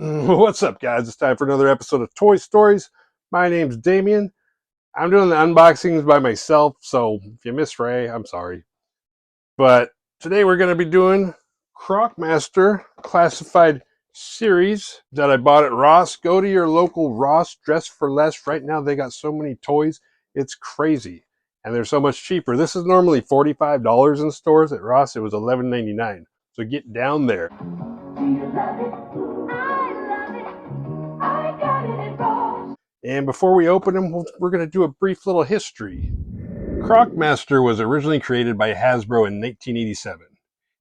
What's up, guys? It's time for another episode of Toy Stories. My name's Damien. I'm doing the unboxings by myself, so if you miss Ray, I'm sorry. But today we're going to be doing Croc Master classified series that I bought at Ross. Go to your local Ross, dress for less. Right now they got so many toys, it's crazy. And they're so much cheaper. This is normally $45 in stores. At Ross, it was $11.99. So get down there. Do you love it? I love it. I got it at Ross. And before we open them, we're going to do a brief little history. Croc Master was originally created by Hasbro in 1987.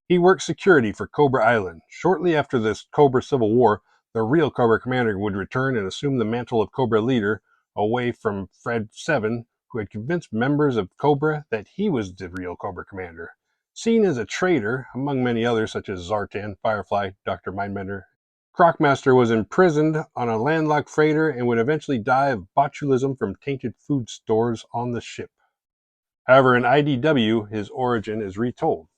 He worked security for Cobra Island. Shortly after the Cobra Civil War, the real Cobra Commander would return and assume the mantle of Cobra leader away from Fred Seven, who had convinced members of Cobra that he was the real Cobra Commander. Seen as a traitor, among many others such as Zartan, Firefly, Dr. Mindbender, Croc Master was imprisoned on a landlocked freighter and would eventually die of botulism from tainted food stores on the ship. However, in IDW, his origin is retold.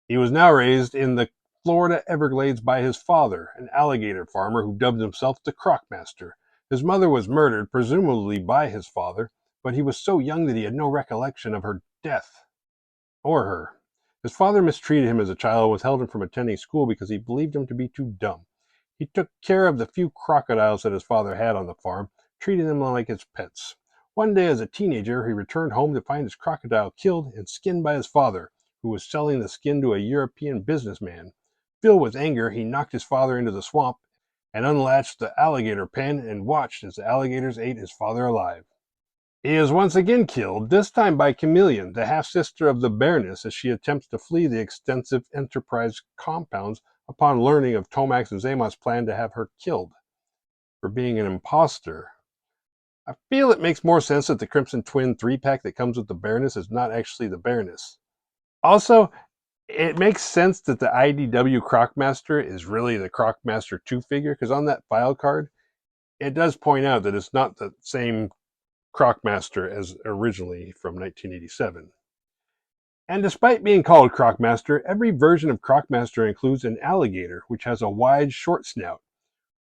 He was now raised in the Florida Everglades by his father, an alligator farmer who dubbed himself the Croc Master. His mother was murdered, presumably by his father, but he was so young that he had no recollection of her death or her. His father mistreated him as a child and withheld him from attending school because he believed him to be too dumb. He took care of the few crocodiles that his father had on the farm, treating them like his pets. One day as a teenager, he returned home to find his crocodile killed and skinned by his father, who was selling the skin to a European businessman. Filled with anger, he knocked his father into the swamp and unlatched the alligator pen and watched as the alligators ate his father alive. He is once again killed, this time by Chameleon, the half-sister of the Baroness, as she attempts to flee the extensive Enterprise compounds upon learning of Tomax and Zamos' plan to have her killed for being an imposter. I feel it makes more sense that the Crimson Twin 3-pack that comes with the Baroness is not actually the Baroness. Also, it makes sense that the IDW Croc Master is really the Croc Master 2 figure, because on that file card, it does point out that it's not the same Croc Master as originally from 1987. And despite being called Croc Master, every version of Croc Master includes an alligator, which has a wide, short snout,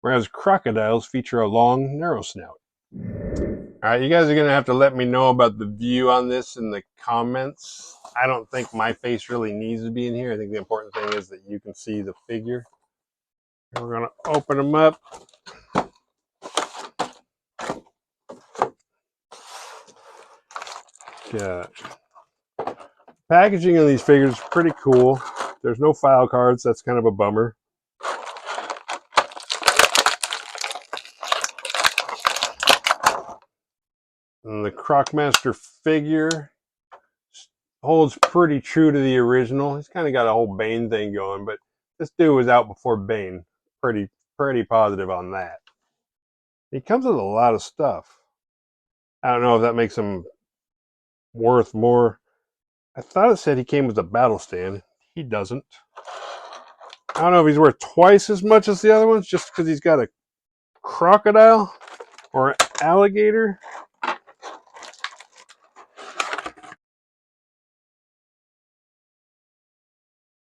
whereas crocodiles feature a long, narrow snout. Alright, you guys are going to have to let me know about the view on this in the comments. I don't think my face really needs to be in here. I think the important thing is that you can see the figure. And we're going to open them up. Got packaging of these figures is pretty cool. There's no file cards. That's kind of a bummer. And the Croc Master figure holds pretty true to the original. He's kind of got a whole Bane thing going, but this dude was out before Bane. Pretty positive on that. He comes with a lot of stuff. I don't know if that makes him worth more. I thought it said he came with a battle stand. He doesn't. I don't know if he's worth twice as much as the other ones just because he's got a crocodile or an alligator.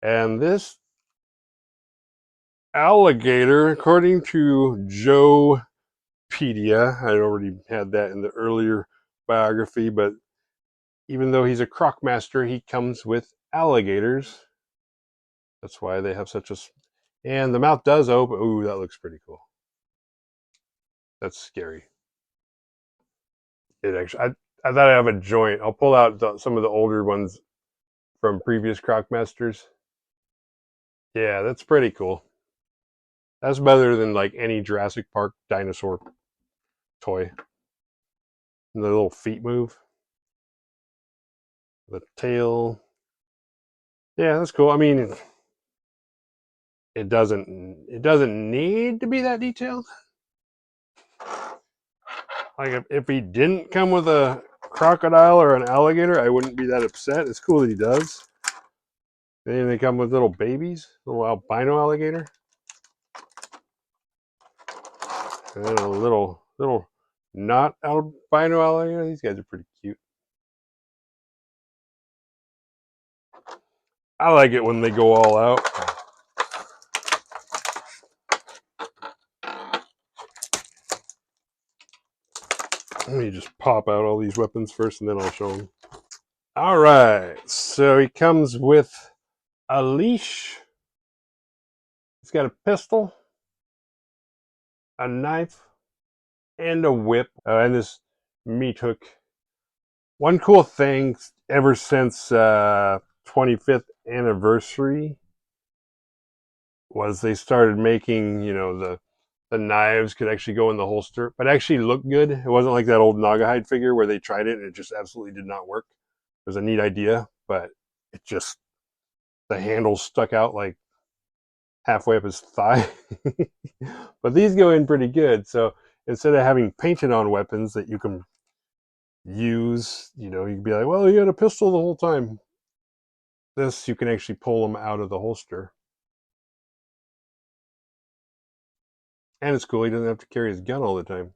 And this alligator, according to Joepedia, I already had that in the earlier biography, but even though he's a Croc Master, he comes with alligators. That's why they have such a... And the mouth does open. Ooh, that looks pretty cool. That's scary. It actually... I thought I have a joint. I'll pull out some of the older ones from previous Croc Masters. Yeah, that's pretty cool. That's better than like any Jurassic Park dinosaur toy. And the little feet move. The tail. Yeah, that's cool. I mean, it doesn't need to be that detailed. Like if he didn't come with a crocodile or an alligator, I wouldn't be that upset. It's cool that he does. Then they come with little babies, little albino alligator, and then a little not albino alligator. These guys are pretty cute. I like it when they go all out. Let me just pop out all these weapons first, and then I'll show them. All right, so he comes with a leash. He's got a pistol, a knife, and a whip, and this meat hook. One cool thing ever since 25th anniversary was they started making, the knives could actually go in the holster, but actually look good. It wasn't like that old Naugahyde figure where they tried it and it just absolutely did not work. It was a neat idea, but it just, the handles stuck out like halfway up his thigh. But these go in pretty good. So instead of having painted on weapons that you can use, you can be like, well, you had a pistol the whole time. This, you can actually pull them out of the holster. And it's cool, he doesn't have to carry his gun all the time.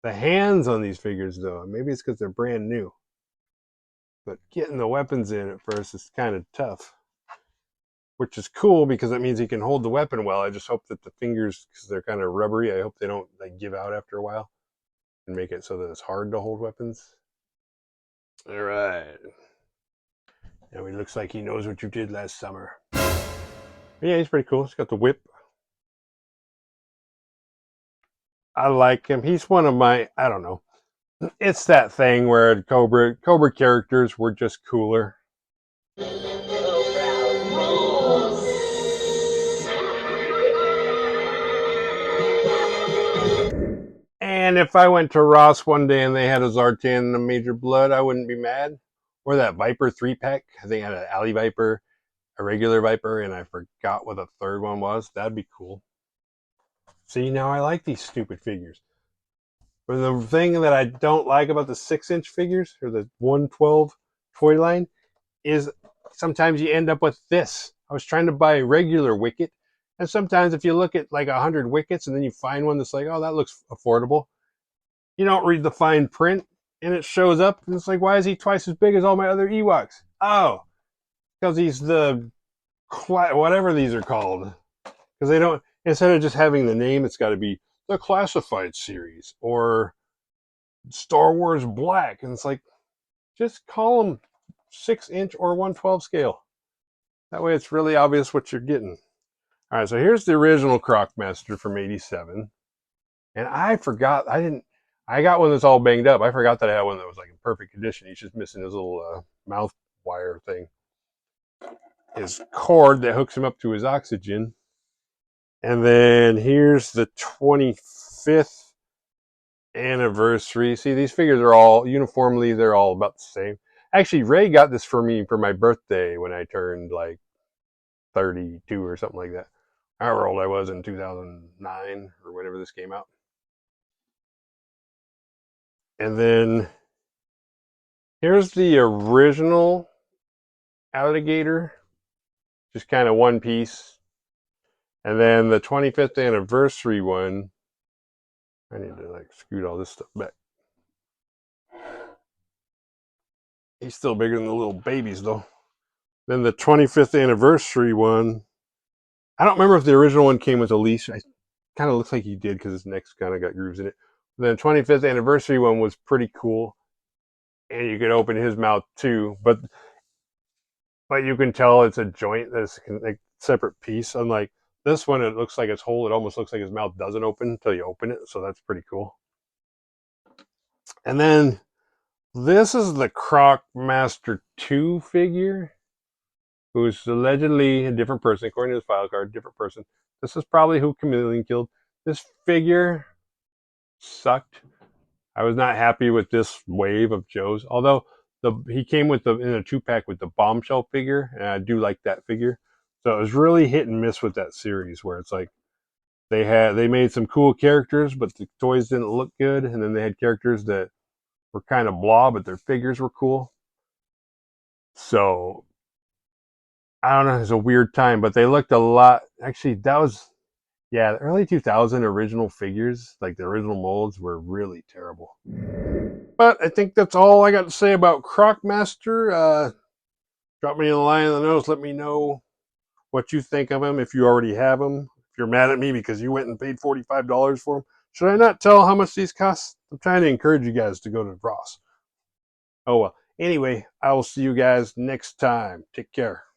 The hands on these figures, though, maybe it's because they're brand new, but getting the weapons in at first is kind of tough. Which is cool because that means he can hold the weapon well. I just hope that the fingers, because they're kind of rubbery, I hope they don't give out after a while and make it so that it's hard to hold weapons. All right. Now he looks like he knows what you did last summer. But yeah, he's pretty cool. He's got the whip. I like him. He's one of my, I don't know. It's that thing where Cobra characters were just cooler. And if I went to Ross one day and they had a Zartan and a Major Blood, I wouldn't be mad. Or that Viper 3-pack. I think I had an Alley Viper, a regular Viper, and I forgot what the third one was. That'd be cool. See, now I like these stupid figures. But the thing that I don't like about the 6-inch figures, or the 112 toy line, is sometimes you end up with this. I was trying to buy a regular Wicket, and sometimes if you look at like 100 Wickets and then you find one that's like, oh, that looks affordable, you don't read the fine print, and it shows up, and it's like, why is he twice as big as all my other Ewoks? Oh, because he's the whatever these are called. Because they don't, instead of just having the name, it's got to be the Classified Series or Star Wars Black, and it's like, just call them 6-inch or 112 scale. That way, it's really obvious what you're getting. All right, so here's the original Croc Master from '87. And I forgot, I got one that's all banged up. I forgot that I had one that was like in perfect condition. He's just missing his little mouth wire thing. His cord that hooks him up to his oxygen. And then here's the 25th anniversary. See, these figures are all, uniformly, they're all about the same. Actually, Ray got this for me for my birthday when I turned like 32 or something like that. However old I was in 2009 or whenever this came out. And then here's the original alligator, just kind of one piece. And then the 25th anniversary one, I need to like scoot all this stuff back. He's still bigger than the little babies though. Then the 25th anniversary one, I don't remember if the original one came with a leash. It kind of looks like he did because his neck's kind of got grooves in it. Then the 25th anniversary one was pretty cool. And you could open his mouth too. But you can tell it's a joint that's a separate piece. Unlike this one, it looks like it's whole. It almost looks like his mouth doesn't open until you open it. So that's pretty cool. And then this is the Croc Master 2 figure, who's allegedly a different person, according to his file card, different person. This is probably who Chameleon killed. This figure sucked. I was not happy with this wave of Joes, although he came with in a 2-pack with the Bombshell figure, and I do like that figure. So it was really hit and miss with that series, where it's like they made some cool characters, but the toys didn't look good, and then they had characters that were kind of blah, but their figures were cool. So I don't know, it was a weird time, but they looked a lot. Actually, that was, yeah, the early 2000 original figures, like the original molds, were really terrible. But I think that's all I got to say about Croc Master. Drop me a line in the nose. Let me know what you think of him if you already have him. If you're mad at me because you went and paid $45 for him, Should I not tell how much these cost? I'm trying to encourage you guys to go to Ross. Oh well. Anyway, I will see you guys next time. Take care.